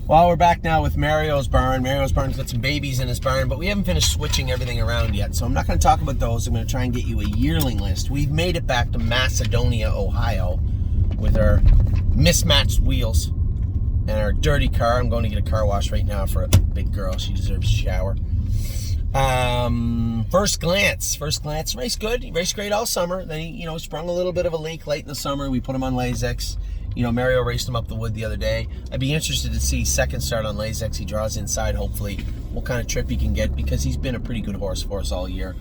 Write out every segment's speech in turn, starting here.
Well, we're back now with Mario's barn. Mario's barn's got some babies in his barn, but we haven't finished switching everything around yet, so I'm not going to talk about those. I'm going to try and get you a yearling list. We've made it back to Macedonia, Ohio, with our mismatched wheels and our dirty car. I'm going to get a car wash right now for a big girl. She deserves a shower. First glance, raced good. He raced great all summer. Then he, sprung a little bit of a leak late in the summer. We put him on Lasix. Mario raced him up the wood the other day. I'd be interested to see second start on Lasix. He draws inside, hopefully, what kind of trip he can get, because he's been a pretty good horse for us all year.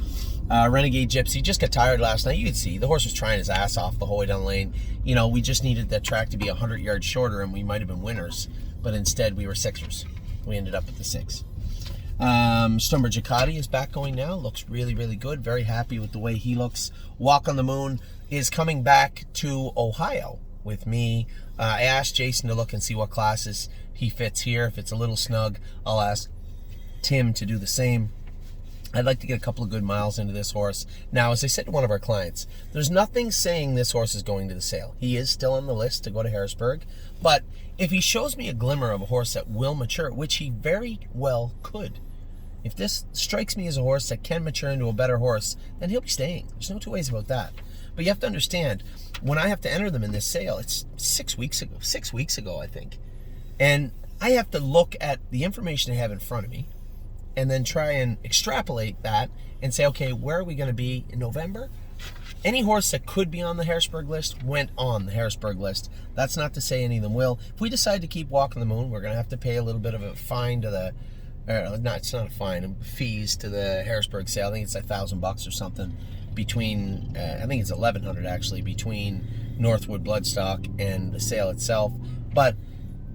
Renegade Gypsy just got tired last night. You could see the horse was trying his ass off the whole way down the lane. We just needed that track to be 100 yards shorter, and we might have been winners, but instead we were sixers. We ended up at the 6. Stumber Jacati is back going now. Looks really, really good. Very happy with the way he looks. Walk on the Moon is coming back to Ohio with me. I asked Jason to look and see what classes he fits here. If it's a little snug, I'll ask Tim to do the same. I'd like to get a couple of good miles into this horse. Now, as I said to one of our clients, there's nothing saying this horse is going to the sale. He is still on the list to go to Harrisburg, but if he shows me a glimmer of a horse that will mature, which he very well could, if this strikes me as a horse that can mature into a better horse, then he'll be staying. There's no two ways about that. But you have to understand, when I have to enter them in this sale, it's 6 weeks ago, I think. And I have to look at the information I have in front of me and then try and extrapolate that and say, okay, where are we going to be in November? Any horse that could be on the Harrisburg list went on the Harrisburg list. That's not to say any of them will. If we decide to keep Walking the Moon, we're going to have to pay a little bit of a fine to the, it's not a fine, fees to the Harrisburg sale. I think it's $1,000 or something. Between, I think it's $1,100 actually, between Northwood Bloodstock and the sale itself. But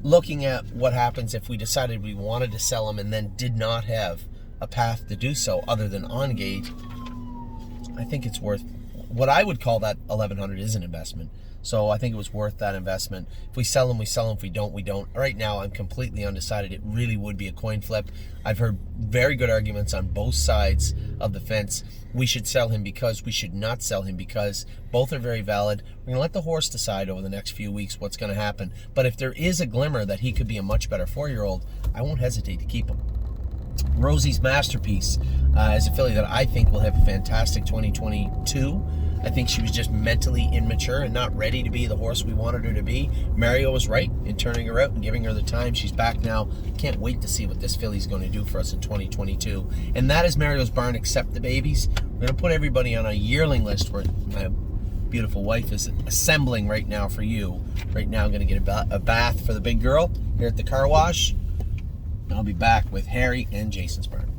looking at what happens if we decided we wanted to sell them and then did not have a path to do so other than on gate, I think it's worth, what I would call that $1,100 is an investment. So I think it was worth that investment. If we sell them, we sell them. If we don't, we don't. Right now, I'm completely undecided. It really would be a coin flip. I've heard very good arguments on both sides of the fence. We should sell him because, we should not sell him because. Both are very valid. We're going to let the horse decide over the next few weeks what's going to happen. But if there is a glimmer that he could be a much better 4-year-old, I won't hesitate to keep him. Rosie's Masterpiece is a filly that I think will have a fantastic 2022. I think she was just mentally immature and not ready to be the horse we wanted her to be. Mario was right in turning her out and giving her the time. She's back now. Can't wait to see what this filly's going to do for us in 2022. And that is Mario's barn, except the babies. We're going to put everybody on a yearling list where my beautiful wife is assembling right now for you. Right now I'm going to get a bath for the big girl here at the car wash. I'll be back with Harry and Jason's barn.